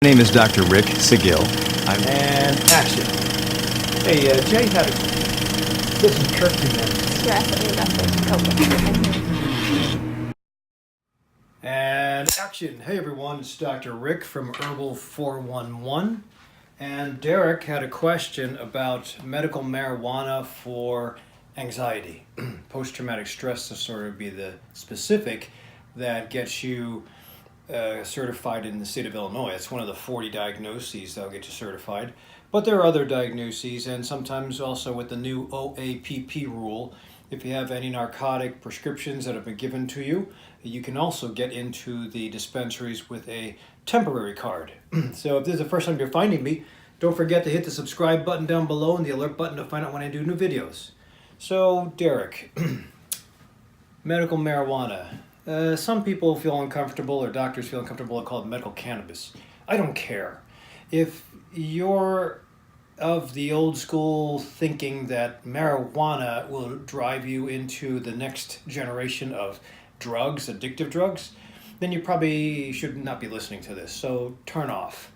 My name is DrRic Sigil. And action. Hey, Jay had a... This is Kirk again. And action. Hey everyone, it's DrRic from Herbal 411. And Derek had a question about medical marijuana for anxiety. Post-traumatic stress disorder would be the specific that gets you certified in the state of Illinois. It's one of the 40 diagnoses that'll get you certified. But there are other diagnoses, and sometimes also with the new OAPP rule, if you have any narcotic prescriptions that have been given to you, you can also get into the dispensaries with a temporary card. So if this is the first time you're finding me, don't forget to hit the subscribe button down below and the alert button to find out when I do new videos. So, Derek, medical marijuana. Some people feel uncomfortable, or doctors feel uncomfortable to call it medical cannabis. I don't care. If you're of the old school thinking that marijuana will drive you into the next generation of drugs, addictive drugs, then you probably should not be listening to this. So turn off.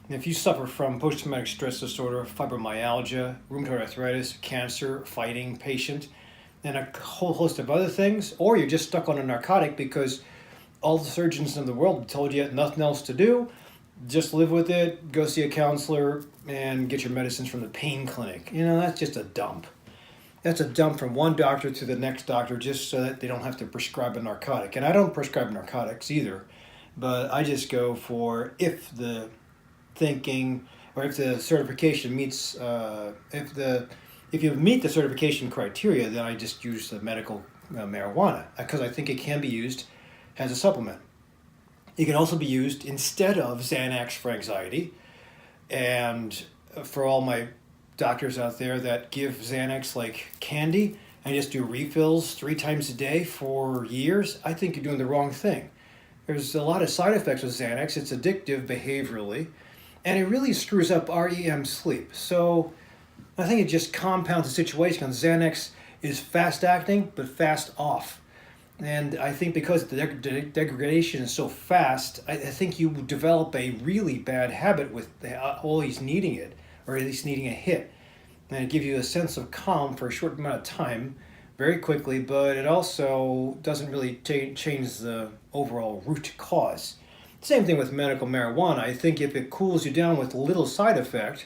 And if you suffer from post-traumatic stress disorder, fibromyalgia, rheumatoid arthritis, cancer, fighting patient, and a whole host of other things, or you're just stuck on a narcotic because all the surgeons in the world told you nothing else to do, just live with it, go see a counselor, and get your medicines from the pain clinic. You know, that's just a dump. That's a dump from one doctor to the next doctor just so that they don't have to prescribe a narcotic. And I don't prescribe narcotics either, but I just go for if the thinking or if the certification meets, if you meet the certification criteria, then I just use the medical marijuana because I think it can be used as a supplement. It can also be used instead of Xanax for anxiety. And for all my doctors out there that give Xanax like candy and just do refills 3 times a day for years, I think you're doing the wrong thing. There's a lot of side effects with Xanax. It's addictive behaviorally, and it really screws up REM sleep. So I think it just compounds the situation because Xanax is fast acting but fast off. And I think because the degradation is so fast, I think you develop a really bad habit with always needing it, or at least needing a hit. And it gives you a sense of calm for a short amount of time, very quickly, but it also doesn't really change the overall root cause. Same thing with medical marijuana. I think if it cools you down with little side effect,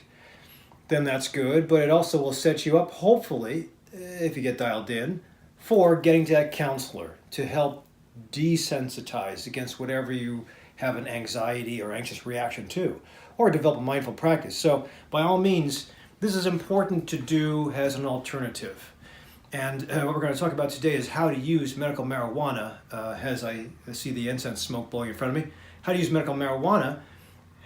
then that's good, but it also will set you up, hopefully, if you get dialed in, for getting to that counselor to help desensitize against whatever you have an anxiety or anxious reaction to, or develop a mindful practice. So by all means, this is important to do as an alternative. And what we're going to talk about today is how to use medical marijuana, as I see the incense smoke blowing in front of me, how to use medical marijuana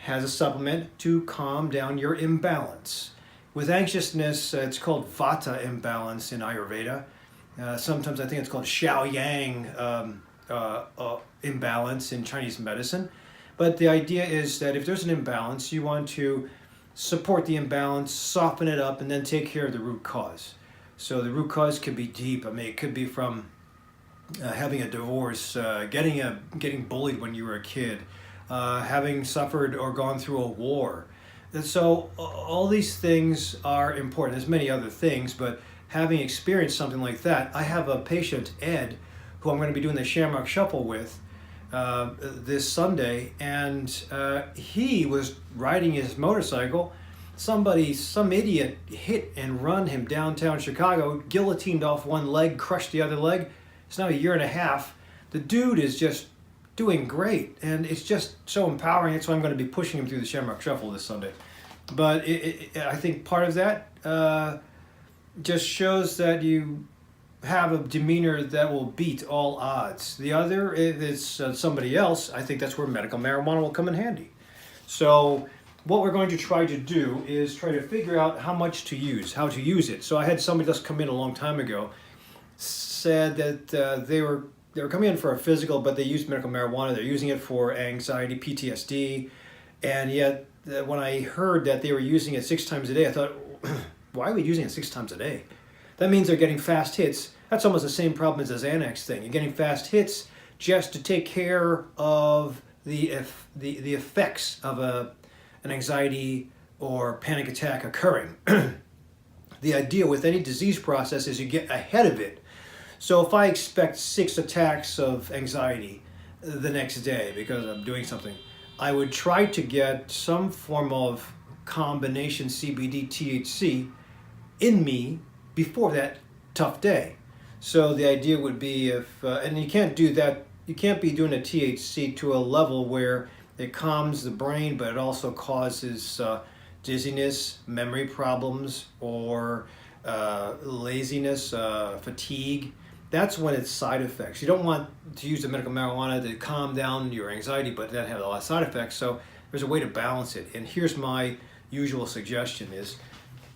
as a supplement to calm down your imbalance. With anxiousness, it's called vata imbalance in Ayurveda. Sometimes I think it's called Xiao-Yang imbalance in Chinese medicine. But the idea is that if there's an imbalance, you want to support the imbalance, soften it up, and then take care of the root cause. So the root cause could be deep. I mean, it could be from having a divorce, getting bullied when you were a kid, having suffered or gone through a war. And so all these things are important. There's many other things, but having experienced something like that, I have a patient, Ed, who I'm going to be doing the Shamrock Shuffle with this Sunday, and he was riding his motorcycle. Some idiot hit and run him downtown Chicago, guillotined off one leg, crushed the other leg. It's now 1.5 years. The dude is just doing great, and it's just so empowering. That's why I'm going to be pushing him through the Shamrock Shuffle this Sunday. But I think part of that just shows that you have a demeanor that will beat all odds. The other, if it's somebody else, I think that's where medical marijuana will come in handy. So what we're going to try to do is try to figure out how to use it. So I had somebody just come in a long time ago, said that they were coming in for a physical, but they used medical marijuana. They're using it for anxiety, PTSD, and yet when I heard that they were using it 6 times a day, I thought, why are we using it 6 times a day? That means they're getting fast hits. That's almost the same problem as the Xanax thing. You're getting fast hits just to take care of the effects of a an anxiety or panic attack occurring. The idea with any disease process is you get ahead of it. So if I expect 6 attacks of anxiety the next day because I'm doing something, I would try to get some form of combination CBD THC in me before that tough day. So the idea would be if, and you can't do that, you can't be doing a THC to a level where it calms the brain, but it also causes dizziness, memory problems, or laziness, fatigue. That's when it's side effects. You don't want to use the medical marijuana to calm down your anxiety, but that have a lot of side effects. So there's a way to balance it. And here's my usual suggestion is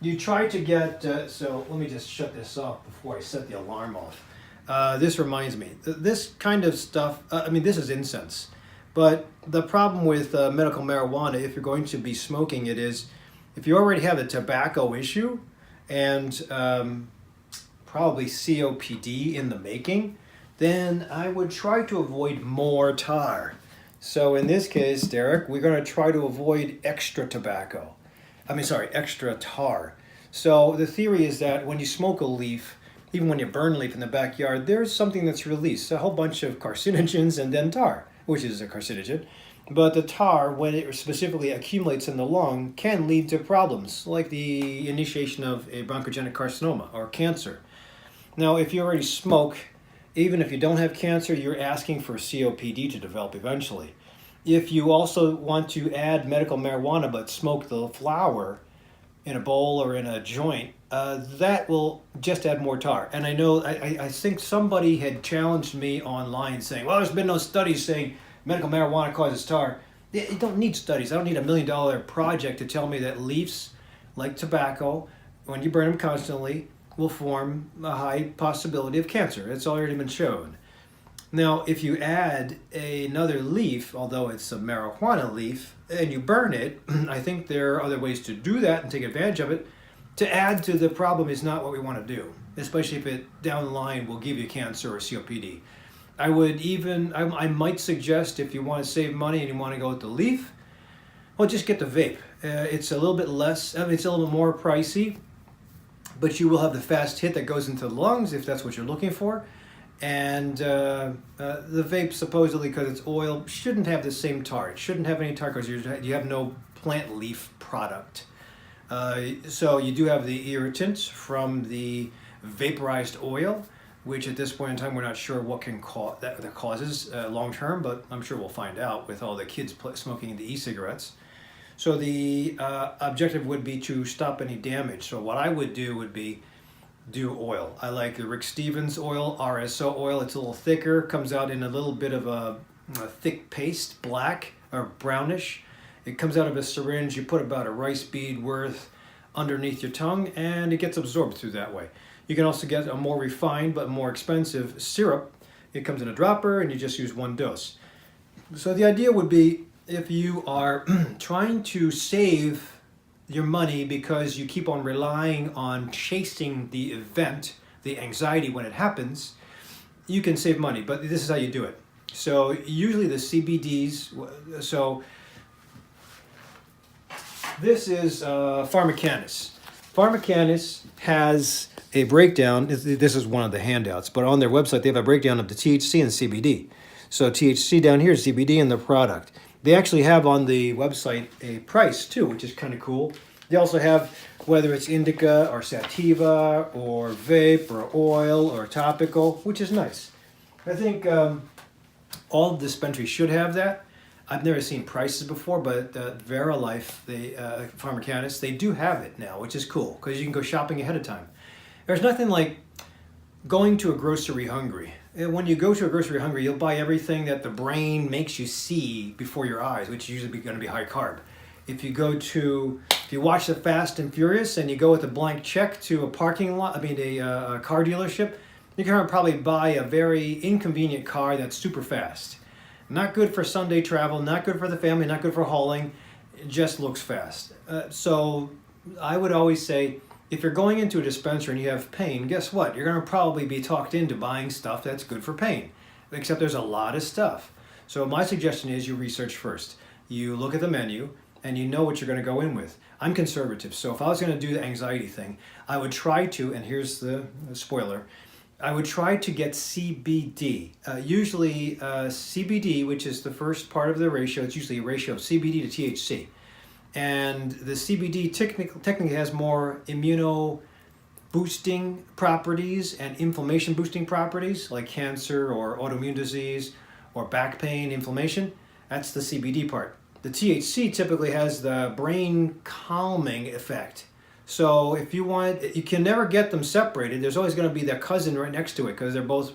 you try to get, so let me just shut this off before I set the alarm off. This reminds me, this kind of stuff, I mean, this is incense. But the problem with medical marijuana, if you're going to be smoking it, is if you already have a tobacco issue and probably COPD in the making, then I would try to avoid more tar. So in this case, Derek, we're going to try to avoid extra tobacco. Extra tar. So the theory is that when you smoke a leaf, even when you burn a leaf in the backyard, there's something that's released, a whole bunch of carcinogens and then tar, which is a carcinogen. But the tar, when it specifically accumulates in the lung, can lead to problems like the initiation of a bronchogenic carcinoma or cancer. Now, if you already smoke, even if you don't have cancer, you're asking for COPD to develop eventually. If you also want to add medical marijuana but smoke the flower in a bowl or in a joint, that will just add more tar. And I know, I think somebody had challenged me online saying, well, there's been no studies saying medical marijuana causes tar. You don't need studies. I don't need $1 million project to tell me that leaves, like tobacco, when you burn them constantly, will form a high possibility of cancer. It's already been shown. Now, if you add another leaf, although it's a marijuana leaf, and you burn it, I think there are other ways to do that and take advantage of it. To add to the problem is not what we want to do, especially if it down the line will give you cancer or COPD. I might suggest if you want to save money and you want to go with the leaf, well, just get the vape. It's a little bit less, it's a little bit more pricey, but you will have the fast hit that goes into the lungs if that's what you're looking for. And the vape, supposedly because it's oil, shouldn't have the same tar. It shouldn't have any tar because you have no plant leaf product. So you do have the irritants from the vaporized oil, which at this point in time we're not sure what can cause that causes long term, but I'm sure we'll find out with all the kids smoking the e-cigarettes. So the objective would be to stop any damage. So what I would do would be do oil. I like the Rick Stevens oil, RSO oil. It's a little thicker, comes out in a little bit of a thick paste, black or brownish. It comes out of a syringe. You put about a rice bead worth underneath your tongue and it gets absorbed through that way. You can also get a more refined but more expensive syrup. It comes in a dropper and you just use 1 dose. So the idea would be if you are trying to save your money because you keep on relying on chasing the event, the anxiety when it happens, you can save money, but this is how you do it. So usually the CBDs, so this is Pharmacanis. Pharmacanis has a breakdown, this is one of the handouts, but on their website they have a breakdown of the THC and CBD. So THC down here is CBD in the product. They actually have on the website a price too, which is kind of cool. They also have whether it's indica or sativa or vape or oil or topical, which is nice. I think all dispensaries should have that. I've never seen prices before, but Verilife, Pharmacanis, they do have it now, which is cool because you can go shopping ahead of time. There's nothing like going to a grocery hungry. When you go to a grocery hungry, you'll buy everything that the brain makes you see before your eyes, which is usually going to be high carb. If you watch the Fast and Furious and you go with a blank check to a parking lot, a car dealership, you're going to probably buy a very inconvenient car that's super fast. Not good for Sunday travel, not good for the family, not good for hauling. It just looks fast. So I would always say, if you're going into a dispensary and you have pain, guess what? You're going to probably be talked into buying stuff that's good for pain, except there's a lot of stuff. So my suggestion is you research first. You look at the menu and you know what you're going to go in with. I'm conservative, so if I was going to do the anxiety thing, I would try to, and here's the spoiler, I would try to get CBD. Usually CBD, which is the first part of the ratio, it's usually a ratio of CBD to THC. And the CBD technically has more immuno boosting properties and inflammation boosting properties, like cancer or autoimmune disease or back pain, inflammation. That's the CBD part. The THC typically has the brain calming effect. So if you want, you can never get them separated. There's always going to be their cousin right next to it, because they're both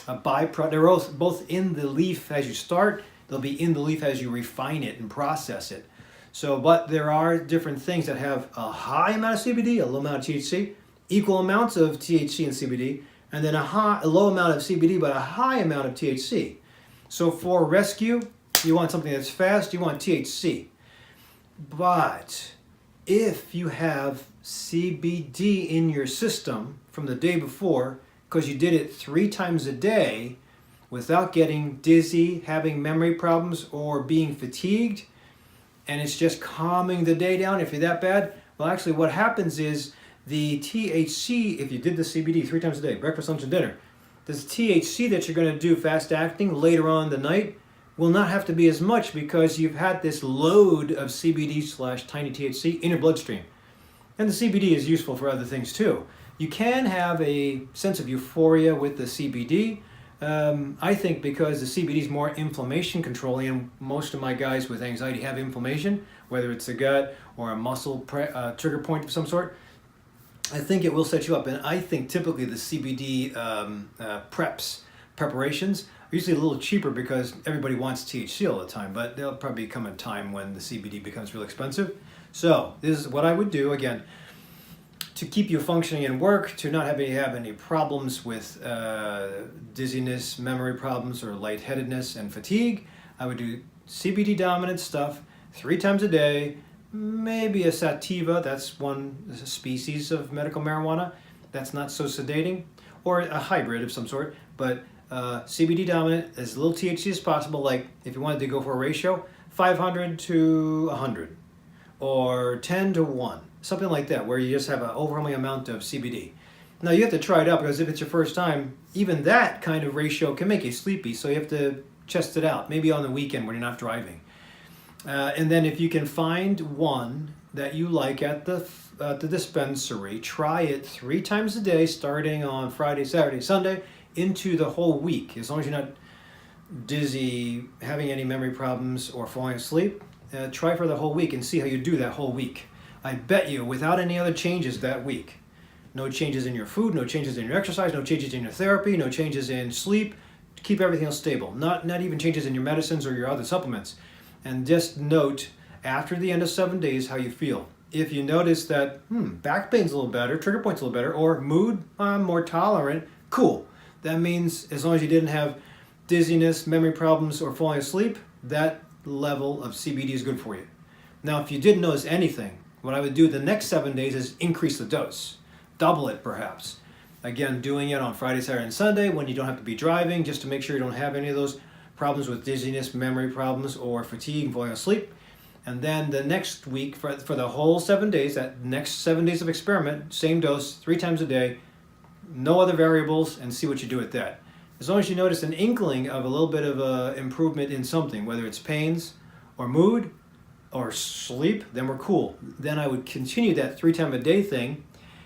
a byproduct. They're both in the leaf as you start. They'll be in the leaf as you refine it and process it. So, but there are different things that have a high amount of CBD, a low amount of THC, equal amounts of THC and CBD, and then a low amount of CBD but a high amount of THC. So for rescue, you want something that's fast, you want THC. But if you have CBD in your system from the day before, because you did it 3 times a day without getting dizzy, having memory problems, or being fatigued, and it's just calming the day down, if you're that bad, well, actually what happens is the THC, if you did the CBD 3 times a day, breakfast, lunch, and dinner, this THC that you're going to do fast acting later on in the night will not have to be as much, because you've had this load of CBD/tiny THC in your bloodstream. And the CBD is useful for other things too. You can have a sense of euphoria with the CBD. I think because the CBD is more inflammation controlling, and most of my guys with anxiety have inflammation, whether it's a gut or a muscle trigger point of some sort, I think it will set you up. And I think typically the CBD preparations are usually a little cheaper, because everybody wants THC all the time, but there'll probably come a time when the CBD becomes real expensive. So this is what I would do, again, to keep you functioning in work, to not have any problems with dizziness, memory problems, or lightheadedness and fatigue. I would do CBD dominant stuff 3 times a day, maybe a sativa, that's one species of medical marijuana that's not so sedating, or a hybrid of some sort, but CBD dominant, as little THC as possible. Like if you wanted to go for a ratio, 500 to 100 or 10 to 1, something like that, where you just have an overwhelming amount of CBD. Now you have to try it out, because if it's your first time, even that kind of ratio can make you sleepy, so you have to test it out, maybe on the weekend when you're not driving. And then if you can find one that you like at the dispensary, try it 3 times a day, starting on Friday, Saturday, Sunday, into the whole week. As long as you're not dizzy, having any memory problems, or falling asleep, try for the whole week and see how you do that whole week. I bet you, without any other changes that week, no changes in your food, no changes in your exercise, no changes in your therapy, no changes in sleep, keep everything else stable. Not even changes in your medicines or your other supplements. And just note, after the end of 7 days, how you feel. If you notice that, back pain's a little better, trigger point's a little better, or mood, I'm more tolerant, cool. That means as long as you didn't have dizziness, memory problems, or falling asleep, that level of CBD is good for you. Now, if you didn't notice anything, what I would do the next 7 days is increase the dose. Double it, perhaps. Again, doing it on Friday, Saturday, and Sunday when you don't have to be driving, just to make sure you don't have any of those problems with dizziness, memory problems, or fatigue and falling asleep. And then the next week, for the whole 7 days, that next 7 days of experiment, same dose, 3 times a day, no other variables, and see what you do with that. As long as you notice an inkling of a little bit of improvement in something, whether it's pains or mood or sleep, then we're cool. Then I would continue that 3 times a day thing,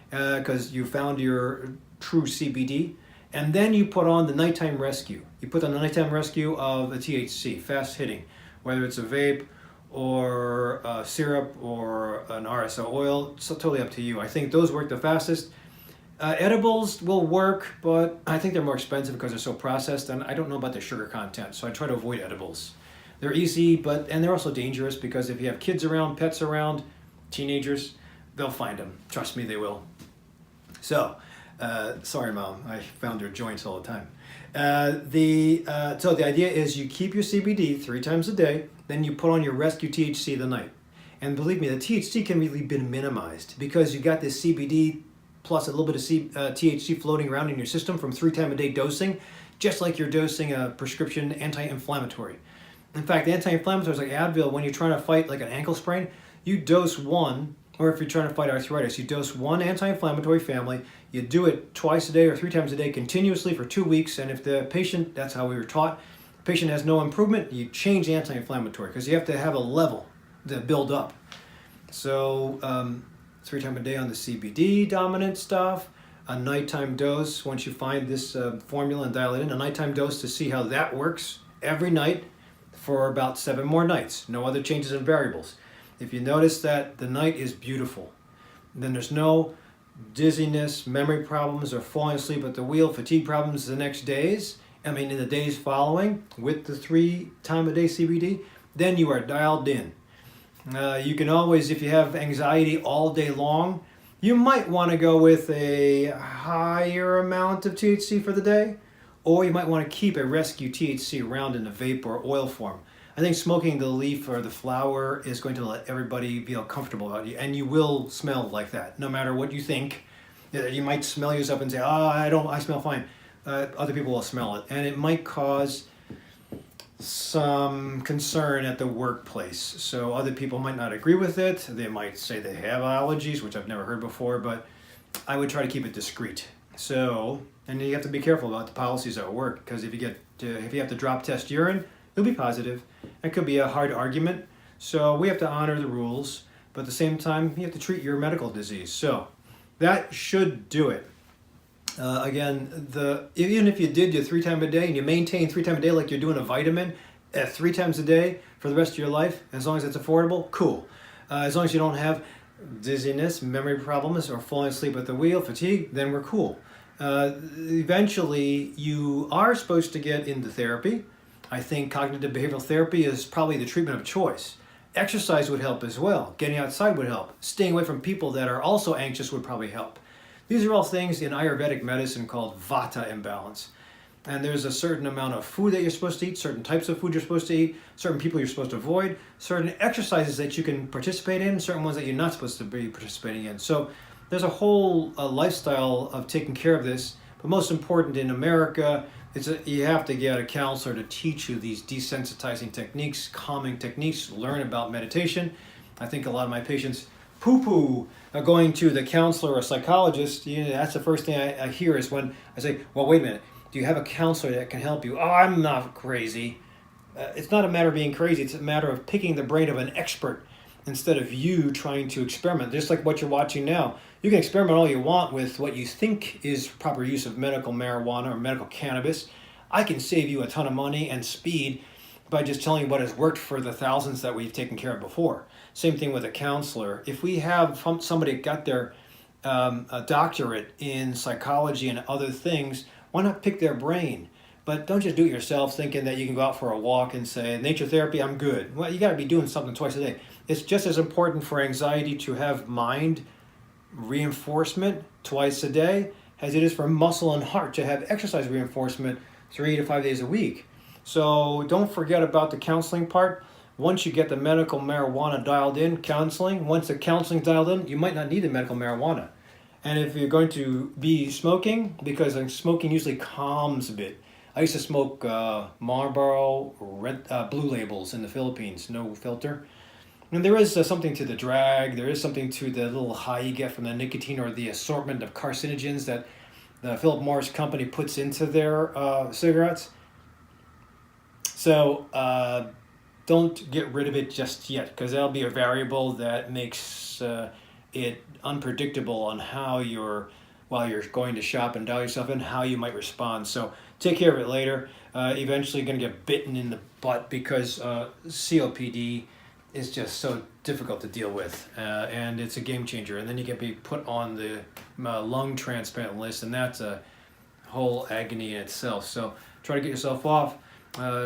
because you found your true CBD. And then you put on the nighttime rescue. You put on the nighttime rescue of a THC, fast hitting, whether it's a vape or a syrup or an RSO oil. It's totally up to you. I think those work the fastest. Edibles will work, but I think they're more expensive because they're so processed, and I don't know about the sugar content, so I try to avoid edibles. They're easy, and they're also dangerous, because if you have kids around, pets around, teenagers, they'll find them. Trust me, they will. So, sorry, Mom, I found your joints all the time. So the idea is you keep your CBD 3 times a day, then you put on your rescue THC the night. And believe me, the THC can really be minimized, because you got this CBD plus a little bit of THC floating around in your system from 3 times a day dosing, just like you're dosing a prescription anti-inflammatory. In fact, anti-inflammatories like Advil, when you're trying to fight like an ankle sprain, you dose one, or if you're trying to fight arthritis, you dose one anti-inflammatory family. You do it twice a day or 3 times a day continuously for 2 weeks. And if the patient, that's how we were taught, the patient has no improvement, you change the anti-inflammatory because you have to have a level to build up. So 3 times a day on the CBD dominant stuff, a nighttime dose once you find this formula and dial it in, a nighttime dose to see how that works every night for about 7 more nights. No other changes in variables. If you notice that the night is beautiful, then there's no dizziness, memory problems, or falling asleep at the wheel, fatigue problems in the days following with the 3 times a day CBD, then you are dialed in. You can always, if you have anxiety all day long, you might want to go with a higher amount of THC for the day, or you might want to keep a rescue THC around in the vape or oil form. I think smoking the leaf or the flower is going to let everybody feel comfortable about you, and you will smell like that, no matter what you think. You might smell yourself and say, I smell fine. Other people will smell it, and it might cause some concern at the workplace. So other people might not agree with it. They might say they have allergies, which I've never heard before, but I would try to keep it discreet. So, and you have to be careful about the policies at work, because if you have to drop test urine, it'll be positive. It could be a hard argument. So we have to honor the rules, but at the same time, you have to treat your medical disease. So that should do it. Again, even if you did your 3 times a day and you maintain 3 times a day like you're doing a vitamin at 3 times a day for the rest of your life, as long as it's affordable, cool. As long as you don't have dizziness, memory problems, or falling asleep at the wheel, fatigue, then we're cool. Eventually, you are supposed to get into therapy. I think cognitive behavioral therapy is probably the treatment of choice. Exercise would help as well. Getting outside would help. Staying away from people that are also anxious would probably help. These are all things in Ayurvedic medicine called vata imbalance. And there's a certain amount of food that you're supposed to eat, certain types of food you're supposed to eat, certain people you're supposed to avoid, certain exercises that you can participate in, certain ones that you're not supposed to be participating in. So there's a whole lifestyle of taking care of this. But most important in America, you have to get a counselor to teach you these desensitizing techniques, calming techniques, learn about meditation. I think a lot of my patients poo-poo going to the counselor or psychologist. That's the first thing I hear is when I say, well, wait a minute, do you have a counselor that can help you? Oh, I'm not crazy. It's not a matter of being crazy. It's a matter of picking the brain of an expert instead of you trying to experiment. Just like what you're watching now. You can experiment all you want with what you think is proper use of medical marijuana or medical cannabis. I can save you a ton of money and speed by just telling you what has worked for the thousands that we've taken care of before. Same thing with a counselor. If we have somebody got their a doctorate in psychology and other things, why not pick their brain? But don't just do it yourself thinking that you can go out for a walk and say, nature therapy, I'm good. Well, you got to be doing something twice a day. It's just as important for anxiety to have mind reinforcement twice a day as it is for muscle and heart to have exercise reinforcement 3 to 5 days a week. So don't forget about the counseling part. Once you get the medical marijuana dialed in, once the counseling's dialed in, you might not need the medical marijuana. And if you're going to be smoking, because smoking usually calms a bit. I used to smoke Marlboro Blue Labels in the Philippines, no filter. And there is something to the drag, there is something to the little high you get from the nicotine or the assortment of carcinogens that the Philip Morris company puts into their cigarettes. So don't get rid of it just yet, because that'll be a variable that makes it unpredictable on how while you're going to shop and dial yourself in, how you might respond. So take care of it later. Eventually you're going to get bitten in the butt because COPD is just so difficult to deal with, and it's a game changer. And then you can be put on the lung transplant list, and that's a whole agony in itself. So try to get yourself off.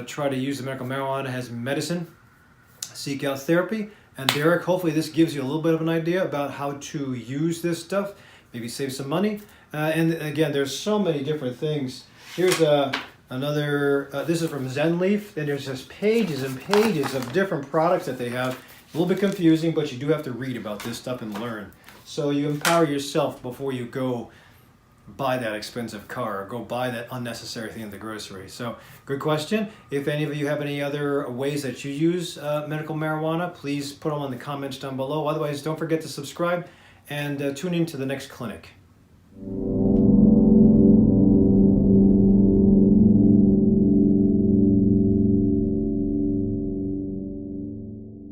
Try to use the medical marijuana as medicine. Seek out therapy. And DrRic, hopefully this gives you a little bit of an idea about how to use this stuff. Maybe save some money. And again, there's so many different things. Here's another, this is from Zen Leaf. And there's just pages and pages of different products that they have. A little bit confusing, but you do have to read about this stuff and learn. So you empower yourself before you go buy that expensive car or go buy that unnecessary thing at the grocery. So good question. If any of you have any other ways that you use medical marijuana, please put them in the comments down below. Otherwise, don't forget to subscribe and tune in to the next clinic.